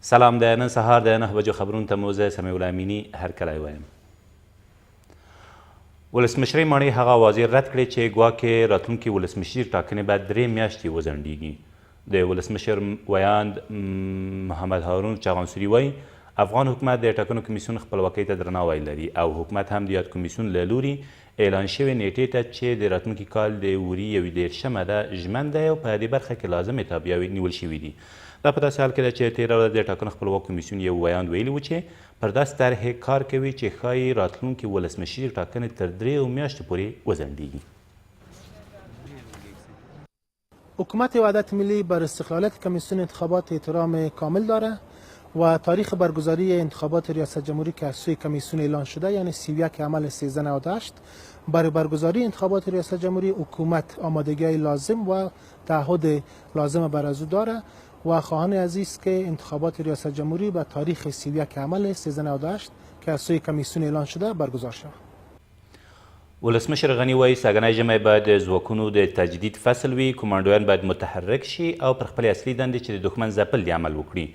سلام د نن سهار د 9 بجو خبرونو ته مو زه سمیع الله امیني هرکلی وایم. ولسمشرۍ ماڼۍ هغه اوازې رد کړې چې ګواکې راتلونکي ولسمشر ټاکنې به 3 میاشتې وځنډیږي. د ولسمشر ویاند محمد هارون چاغانسوري وایي افغان حکومت د ټاکنو کمیسیون خپلواکۍ ته درناوی لري او حکومت هم د یاد کمیسیون له لوري اعلان شوې نیټې ته چې د راتلونکي کال د وري 21 ده ژمن دی او په دې برخه کې لازمې تابعیاوې نیول شوي دي. دا په داسې حال کې ده چې تېره ورځ د ټاکنو خپلواک کمیسیون یو ویاند ویلي و چې پر داسې طرحې کار کوي چې ښایي راتلونکي ولسمشر ټاکنې تر 3 میاشتو پورې وځنډیږي. حکومت وحدت ملی بر استقلالیت کمیسیون انتخابات احترام کامل داره و تاریخ برگزاری انتخابات ریاست جمهوری که از سوی کمیسیون اعلان شده یعنی 31 عمل 1398 برای برگزاری انتخابات ریاست جمهوری حکومت آمادگی لازم و تعهد لازم بر از او داره و خواهان عزیز که انتخابات ریاست جمهوری به تاریخ 31 عمل 1398 که از سوی کمیسیون اعلان شده برگزار شود. ولسمشر غنی وایي ساګنی ژمی باید د ځواکونو د تجدید فصل وي، کمانډویان باید متحرک شي او پر خپلې اصلي دندې چې د دښمن ځپل دي عمل وکړي.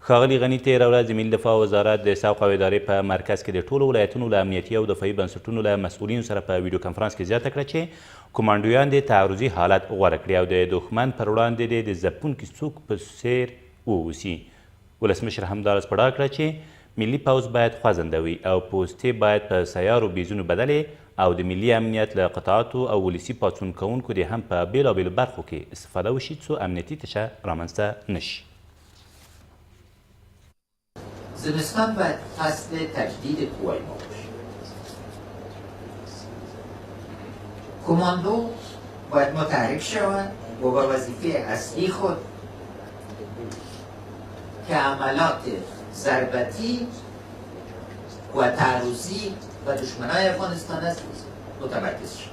ښاغلي غني تېره ورځ د ملي دفاع وزارت د سوق او ادارې په مرکز کې د ټولو ولایتونو له امنیتي او دفاعي بنسټونو له مسؤلینو سره په ویډیو کنفرانس کې زیاته کړه چې کمانډویان د تعرضي حالت غوره کړي او د دښمن پر وړاندې د ځپونکي څوک په څیر واوسي. ولسمشر همداراز په ډاګه کړه چې ملي پوځ باید خوځنده وي او پوستې باید په سیارو بیزونو بدلې او د ملي امنیت له قطعاتو او ولسي پاڅون کوونکو د هم په بېلابېلو برخو کې استفاده وشي څو امنیتي تشه رامنځته نشي. زمستان باید فصل تجدید قوای ما باشه. کماندو باید متحرک شود و با وظیفه اصلی خود که عملات ضربتی و تعرضی و دشمنای افغانستان است متمرکز شد.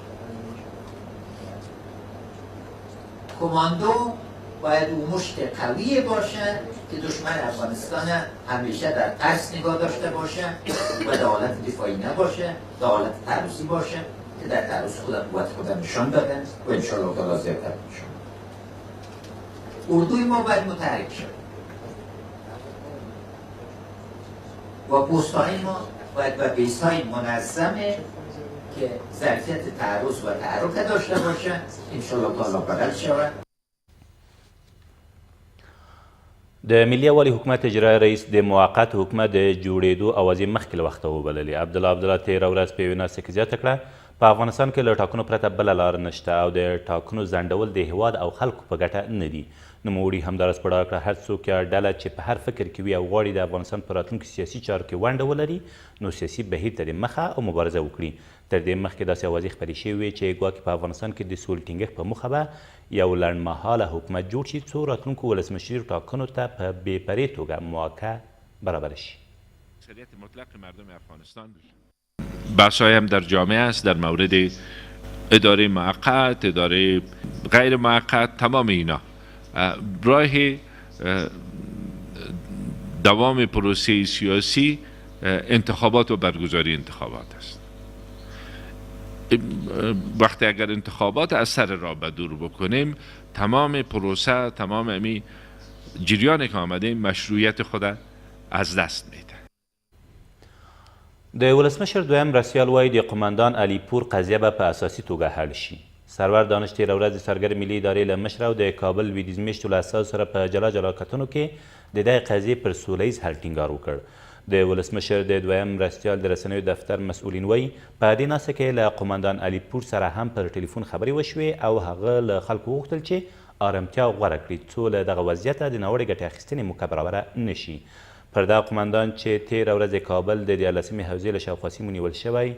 کماندو باید او مشت قوی باشه که دشمن افغانستان همیشه در ترس نگاه داشته باشه و در حالت دفاعی نباشه، در حالت تعرضی باشه که در تعرض خودم نشان دادن و انشاءالله تعالی زیادتر نشان. اردوی ما باید متحرک شد و پست‌های ما باید به بیس‌های منظمه که ظرفیت تعرض و تحرک داشته باشه انشاءالله تعالی بدل شود. د ملي یووالي حکومت اجرایي رئیس د موقت حکومت د جوړېدو اوازې مخکې له وخته وبللې. عبدالله تېره ورځ په یوې ناستې کې زیاته کړه په افغانستان کې له ټاکنو پرته بله لار نشته او د ټاکنو ځنډول د هیواد او خلکو په ګټه نه دي. نوموړي همداراز په ډاګه کړه هر څوک یا ډله چې په هر فکر کې وي او غواړي د افغانستان په راتلونکي سیاسي چارو کې ونډه ولري نو سیاسي بهیر ته د مخه او مبارزه وکړي. تر دې مخکې داسې اوازې خپرې شوې وې چې ګواکې په افغانستان کې د سولې ټینګښت په موخه به یو لنډمهاله حکومت جوړ شي څو راتلونکو ولسمشر ټاکنو ته په بې پرې توګه مواقع برابر شي. اکثریت مطلق مردم افغانستان بحث‌های هم در جامعه است در مورد اداره موقت، اداره غیر موقت، تمام اینا راه دوام پروسه سیاسی انتخابات و برگزاری انتخابات است. وقتی اگر انتخابات از سر راه به دور بکنیم تمام پروسه تمام امی جریانی که آمده مشروعیت خود از دست میده. د ولسمشر دویم رسیال وایي د قماندان علیپور قضیه به په اساسي توګه حل شي. سرور دانش تېره ورځ د څارګر ملي ادارې له مشره او د کابل لویدیځ میشتو له استازو سره په جلا جلا کتنو کې د دغې قضیې پر سوله ییز حل ټینګار وکړ. د ولسمشر د دویم رسیال د رسنیو دفتر مسؤلین وایي په دې ناسته کې له قماندان علیپور سره هم پر ټلیفون خبرې وشوې او هغه له خلکو وغوښتل چې آرامتیا غوره کړي څو له دغه وضعیته د ناوړې ګټې اخیستنې موقع برابره نه شي. پر دغه قماندان چې تېره ورځ د کابل د 14مې حوزې له شاوخوا سیمو نیول شوی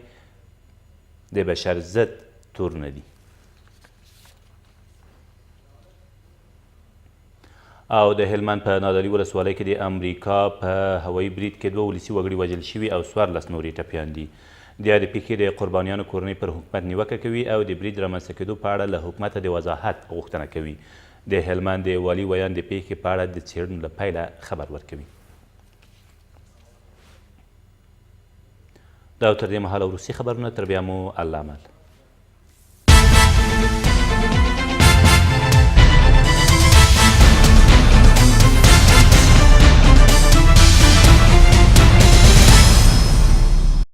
د بشر ضد تور نه دي. او د هلمند په نادعلي ولسوالۍ کې د امریکا په هوایي برید کې 2 ولسي وګړي وژل شوي او 14 نور یې ټپیان دي. د یادې پیښې د قربانیانو کورنۍ پر حکومت نیوکه کوي او د برید رامنځته کېدو په اړه له حکومته د وضاحت غوښتنه کوي. د هلمند د والي ویان د پیښې په اړه د څېړنو له پیله خبر ورکوي. دا تر دې مهاله وروستي خبرونه، تر بیا مو الله امان.